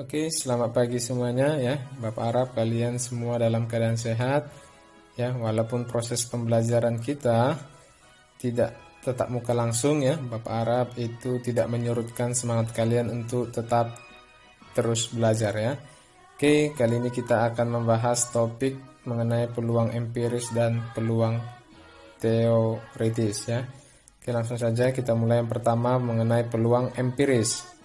Oke, selamat pagi semuanya ya. Bapak harap kalian semua dalam keadaan sehat ya, walaupun proses pembelajaran kita tidak tetap muka langsung ya. Bapak harap itu tidak menyurutkan semangat kalian untuk tetap terus belajar ya. Oke, kali ini kita akan membahas topik mengenai peluang empiris dan peluang teoritis ya. Oke, langsung saja kita mulai yang pertama mengenai peluang empiris.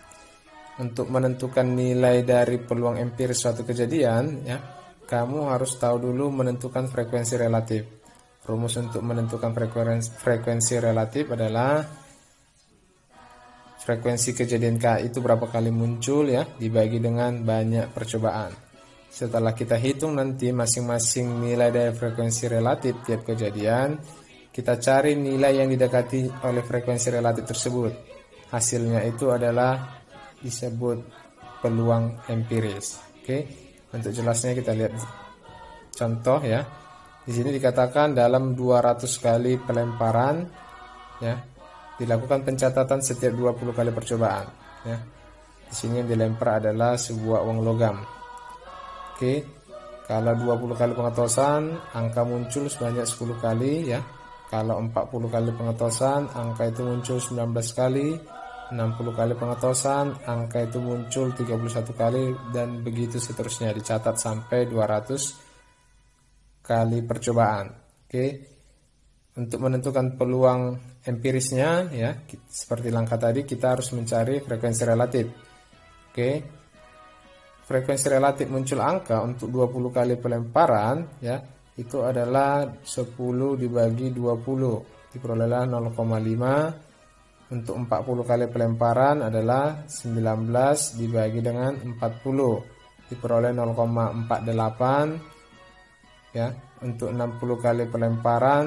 Untuk menentukan nilai dari peluang empiris suatu kejadian ya, kamu harus tahu dulu menentukan frekuensi relatif. Rumus untuk menentukan frekuensi relatif adalah frekuensi kejadian K itu berapa kali muncul ya, dibagi dengan banyak percobaan. Setelah kita hitung nanti masing-masing nilai dari frekuensi relatif tiap kejadian, kita cari nilai yang didekati oleh frekuensi relatif tersebut. Hasilnya itu adalah disebut peluang empiris. Oke, untuk jelasnya kita lihat contoh ya. Di sini dikatakan dalam 200 kali pelemparan ya, dilakukan pencatatan setiap 20 kali percobaan ya. Di sini yang dilempar adalah sebuah uang logam. Oke, kalau 20 kali pengetosan, angka muncul sebanyak 10 kali ya. Kalau 40 kali pengetosan, angka itu muncul 19 kali. 60 kali pengetosan, angka itu muncul 31 kali, dan begitu seterusnya, dicatat sampai 200 kali percobaan. Oke. Untuk menentukan peluang empirisnya ya, seperti langkah tadi kita harus mencari frekuensi relatif. Oke. Frekuensi relatif muncul angka untuk 20 kali pelemparan ya, itu adalah 10 dibagi 20, diperolehlah 0,5. Untuk 40 kali pelemparan adalah 19 dibagi dengan 40, diperoleh 0,48 ya. Untuk 60 kali pelemparan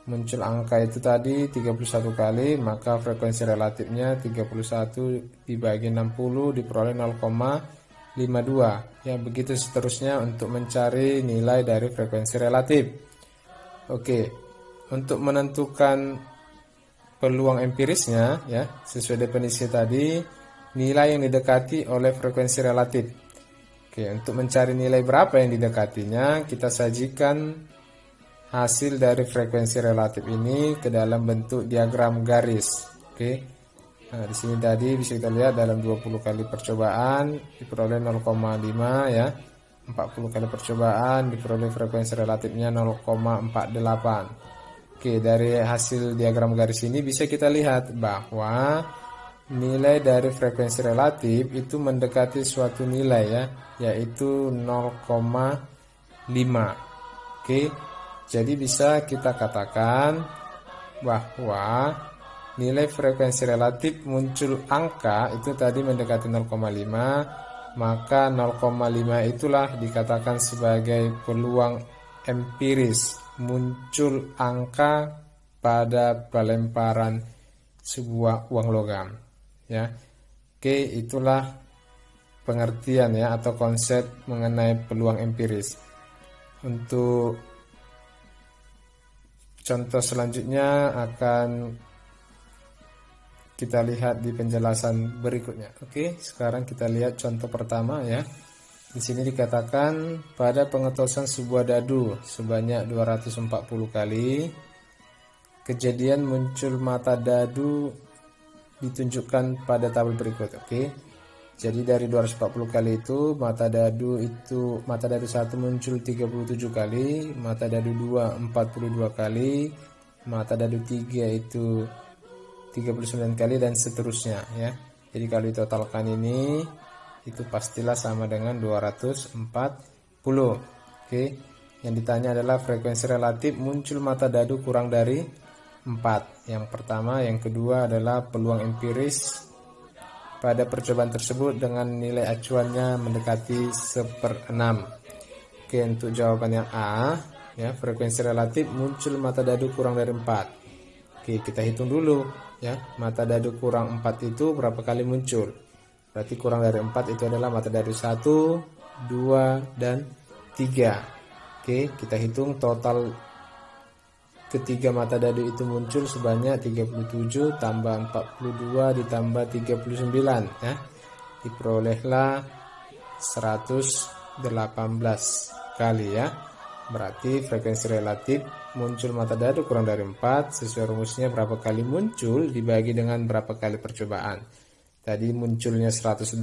muncul angka itu tadi 31 kali, maka frekuensi relatifnya 31 dibagi 60 diperoleh 0,52 ya. Begitu seterusnya untuk mencari nilai dari frekuensi relatif. Oke, untuk menentukan peluang empirisnya ya, sesuai definisi tadi, nilai yang didekati oleh frekuensi relatif. Oke, untuk mencari nilai berapa yang didekatinya, kita sajikan hasil dari frekuensi relatif ini ke dalam bentuk diagram garis. Oke. Nah, di sini tadi bisa kita lihat dalam 20 kali percobaan diperoleh 0,5 ya. 40 kali percobaan diperoleh frekuensi relatifnya 0,48. Oke, dari hasil diagram garis ini bisa kita lihat bahwa nilai dari frekuensi relatif itu mendekati suatu nilai ya, yaitu 0,5. Oke, jadi bisa kita katakan bahwa nilai frekuensi relatif muncul angka itu tadi mendekati 0,5, maka 0,5 itulah dikatakan sebagai peluang empiris muncul angka pada pelemparan sebuah uang logam ya. Oke, itulah pengertian ya atau konsep mengenai peluang empiris. Untuk contoh selanjutnya akan kita lihat di penjelasan berikutnya. Oke, sekarang kita lihat contoh pertama ya. Di sini dikatakan pada pengetosan sebuah dadu sebanyak 240 kali, kejadian muncul mata dadu ditunjukkan pada tabel berikut. Oke. Jadi dari 240 kali itu mata dadu 1 muncul 37 kali, mata dadu 2 42 kali, mata dadu 3 itu 39 kali, dan seterusnya ya. Jadi kalau ditotalkan ini itu pastilah sama dengan 240. Oke. Yang ditanya adalah frekuensi relatif muncul mata dadu kurang dari 4. Yang pertama, yang kedua adalah peluang empiris pada percobaan tersebut dengan nilai acuannya mendekati 1/6. Oke, untuk jawaban yang A ya, frekuensi relatif muncul mata dadu kurang dari 4. Oke, kita hitung dulu ya. Mata dadu kurang 4 itu berapa kali muncul? Berarti kurang dari 4 itu adalah mata dadu 1, 2, dan 3. Oke, kita hitung total ketiga mata dadu itu muncul sebanyak 37 tambah 42 ditambah 39 ya. Diperolehlah 118 kali ya. Berarti frekuensi relatif muncul mata dadu kurang dari 4 sesuai rumusnya berapa kali muncul dibagi dengan berapa kali percobaan. Tadi munculnya 118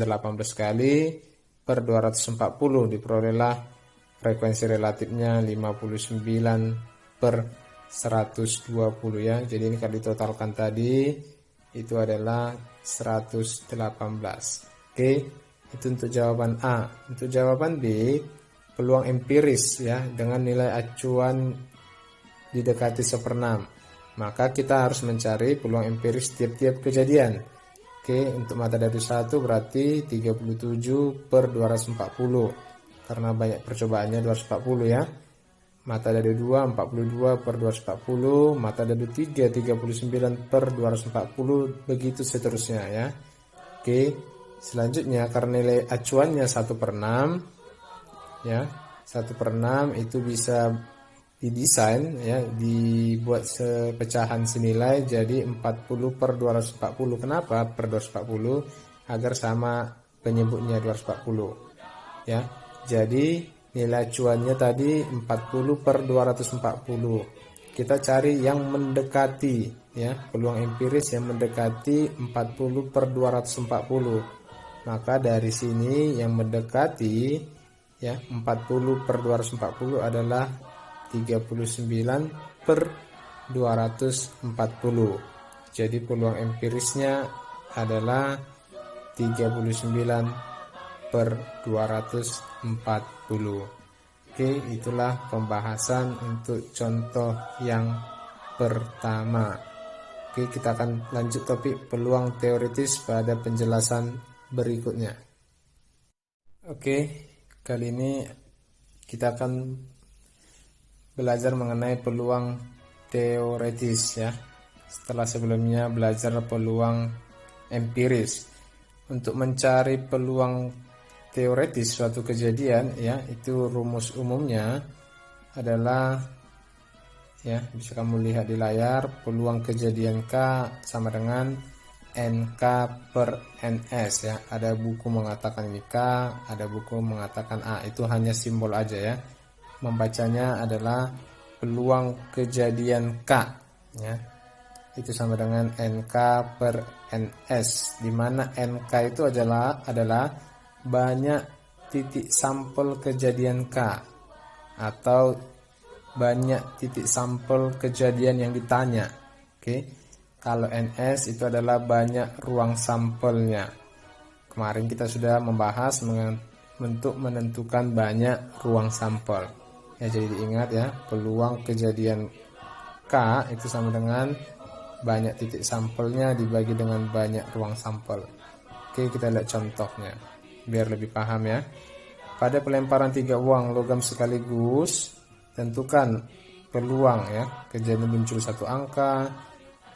kali per 240 diperolehlah frekuensi relatifnya 59 per 120 ya. Jadi ini kalau ditotalkan tadi itu adalah 118. Oke, itu untuk jawaban A. Untuk jawaban B, peluang empiris ya dengan nilai acuan didekati 1/6. Maka kita harus mencari peluang empiris tiap-tiap kejadian. Oke, untuk mata dadu 1 berarti 37 per 240. Karena banyak percobaannya 240 ya. Mata dadu 2 42 per 240, mata dadu 3 39 per 240, begitu seterusnya ya. Oke, selanjutnya karena nilai acuannya 1/6 ya, 1/6 itu bisa didesain ya, dibuat pecahan senilai jadi 40 per 240. Kenapa per 240? Agar sama penyebutnya 240 ya. Jadi nilai acuannya tadi 40 per 240. Kita cari yang mendekati ya, peluang empiris yang mendekati 40 per 240. Maka dari sini yang mendekati ya 40 per 240 adalah 39 per 240. Jadi peluang empirisnya adalah 39 per 240. Oke, itulah pembahasan untuk contoh yang pertama. Oke, kita akan lanjut topik peluang teoritis pada penjelasan berikutnya. Oke, kali ini kita akan belajar mengenai peluang teoritis ya. Setelah sebelumnya belajar peluang empiris. Untuk mencari peluang teoritis suatu kejadian ya, itu rumus umumnya adalah ya, bisa kamu lihat di layar, peluang kejadian K sama dengan NK per NS ya. Ada buku mengatakan ini K, ada buku mengatakan A. Itu hanya simbol aja ya. Membacanya adalah peluang kejadian K ya. Itu sama dengan NK per NS, di mana NK itu adalah banyak titik sampel kejadian K atau banyak titik sampel kejadian yang ditanya. Oke. Kalau NS itu adalah banyak ruang sampelnya. Kemarin kita sudah membahas untuk menentukan banyak ruang sampel. Ya, jadi diingat ya, peluang kejadian K itu sama dengan banyak titik sampelnya dibagi dengan banyak ruang sampel. Oke, kita lihat contohnya biar lebih paham ya. Pada pelemparan 3 uang logam sekaligus, tentukan peluang ya, kejadian muncul 1 angka,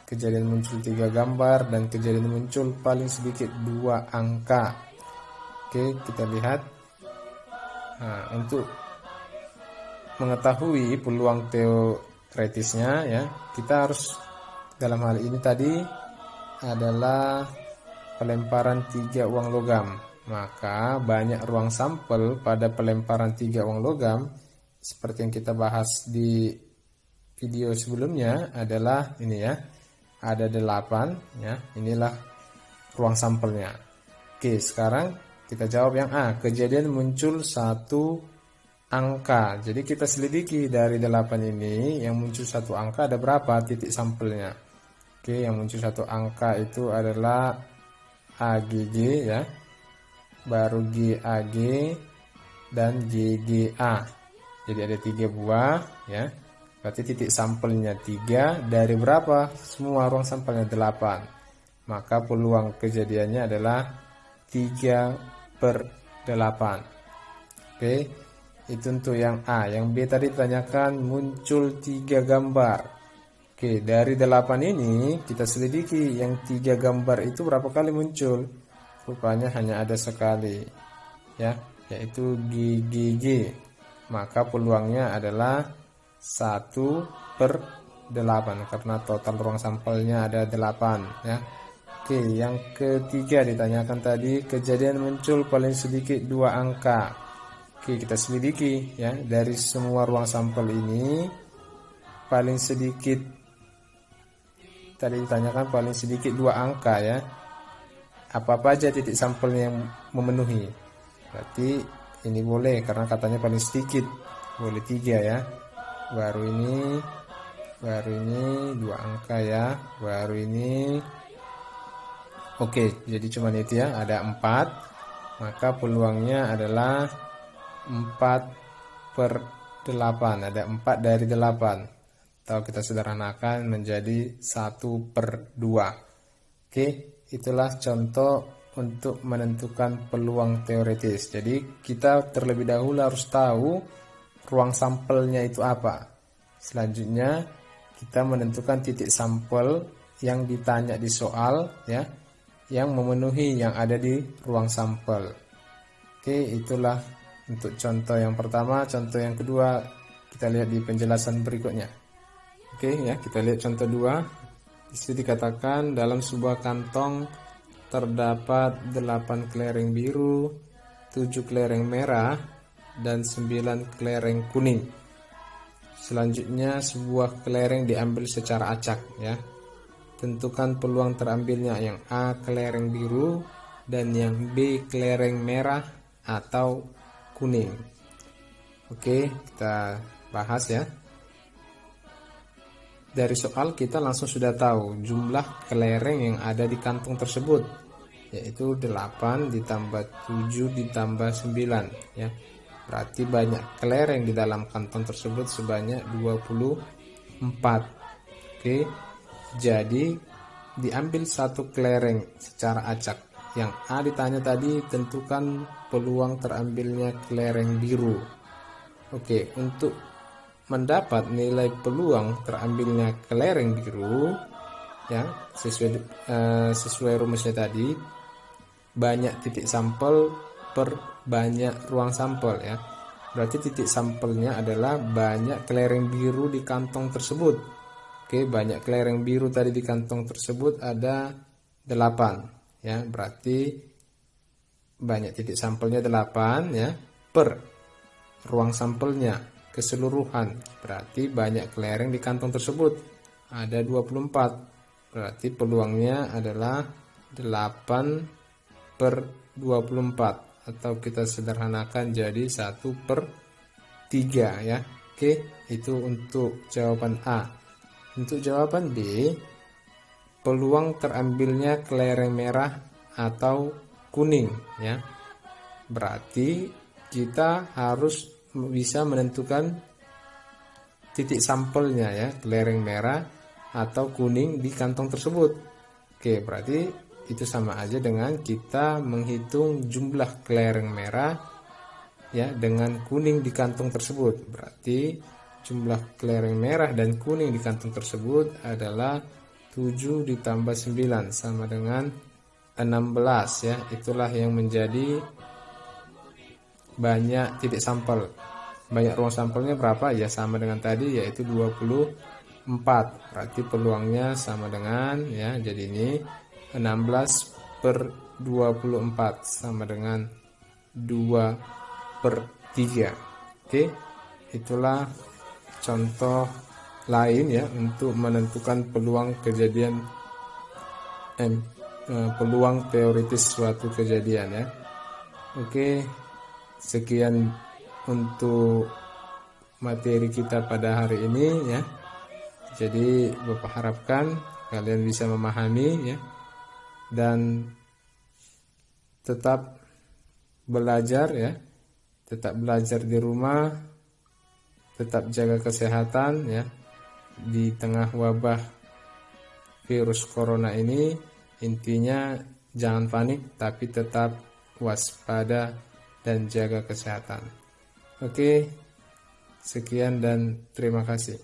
kejadian muncul 3 gambar, dan kejadian muncul paling sedikit 2 angka. Oke, kita lihat. Nah, untuk mengetahui peluang teoritisnya ya, kita harus dalam hal ini tadi adalah pelemparan 3 uang logam. Maka banyak ruang sampel pada pelemparan 3 uang logam seperti yang kita bahas di video sebelumnya adalah ini ya. Ada 8 ya. Inilah ruang sampelnya. Oke, sekarang kita jawab yang A. Kejadian muncul 1 angka. Jadi kita selidiki dari 8 ini yang muncul 1 angka ada berapa titik sampelnya. Oke, yang muncul 1 angka itu adalah AGG ya. Baru GAG dan GGA. Jadi ada 3 buah ya. Berarti titik sampelnya 3 dari berapa? Semua ruang sampelnya 8. Maka peluang kejadiannya adalah 3 per 8. Oke, itu untuk yang A. Yang B tadi ditanyakan muncul 3 gambar. Oke, dari 8 ini kita selidiki yang 3 gambar itu berapa kali muncul. Rupanya hanya ada sekali ya, yaitu GGG. Maka peluangnya adalah 1 per 8 karena total ruang sampelnya ada 8 ya. Oke, yang ketiga ditanyakan tadi, kejadian muncul paling sedikit 2 angka. Oke, kita selidiki ya, dari semua ruang sampel ini paling sedikit tadi ditanyakan paling sedikit 2 angka ya. Apa-apa aja titik sampelnya yang memenuhi. Berarti ini boleh karena katanya paling sedikit. Boleh 3 ya. Baru ini 2 angka ya. Baru ini oke, jadi cuman itu ya, ada 4, maka peluangnya adalah 4/8, ada 4 dari 8, atau kita sederhanakan menjadi 1/2. Oke, itulah contoh untuk menentukan peluang teoritis. Jadi kita terlebih dahulu harus tahu ruang sampelnya itu apa. Selanjutnya kita menentukan titik sampel yang ditanya di soal ya, yang memenuhi yang ada di ruang sampel. Oke, itulah untuk contoh yang pertama. Contoh yang kedua kita lihat di penjelasan berikutnya. Oke ya, kita lihat contoh 2. Di sini dikatakan dalam sebuah kantong terdapat 8 kelereng biru, 7 kelereng merah, dan 9 kelereng kuning. Selanjutnya sebuah kelereng diambil secara acak ya. Tentukan peluang terambilnya yang A kelereng biru dan yang B kelereng merah atau kuning. Oke, kita bahas ya. Dari soal kita langsung sudah tahu jumlah kelereng yang ada di kantong tersebut, yaitu 8 ditambah 7 ditambah 9 ya. Berarti banyak kelereng di dalam kantong tersebut sebanyak 24. Oke. Jadi diambil satu kelereng secara acak. Yang A ditanya tadi, tentukan peluang terambilnya kelereng biru. Oke, untuk mendapat nilai peluang terambilnya kelereng biru ya, sesuai rumusnya tadi, banyak titik sampel per banyak ruang sampel ya. Berarti titik sampelnya adalah banyak kelereng biru di kantong tersebut. Oke, banyak kelereng biru tadi di kantong tersebut ada 8 ya, berarti banyak titik sampelnya 8 ya, per ruang sampelnya keseluruhan, berarti banyak kelereng di kantong tersebut ada 24, berarti peluangnya adalah 8/24, atau kita sederhanakan jadi 1/3 ya. Oke, itu untuk jawaban A. Untuk jawaban B, peluang terambilnya kelereng merah atau kuning ya. Berarti kita harus bisa menentukan titik sampelnya ya, kelereng merah atau kuning di kantong tersebut. Oke, berarti itu sama aja dengan kita menghitung jumlah kelereng merah ya dengan kuning di kantong tersebut. Berarti jumlah kelereng merah dan kuning di kantong tersebut adalah 7 ditambah 9 sama dengan 16 ya. Itulah yang menjadi banyak titik sampel. Banyak ruang sampelnya berapa ya, sama dengan tadi yaitu 24. Berarti peluangnya sama dengan ya, jadi ini 16/24 sama dengan 2/3. Oke, itulah contoh lain ya untuk menentukan peluang kejadian peluang teoritis suatu kejadian ya. Oke, sekian untuk materi kita pada hari ini ya. Jadi Bapak harapkan kalian bisa memahami ya, dan tetap belajar ya, tetap belajar di rumah, tetap jaga kesehatan ya di tengah wabah virus corona ini. Intinya jangan panik, tapi tetap waspada dan jaga kesehatan. Oke, sekian dan terima kasih.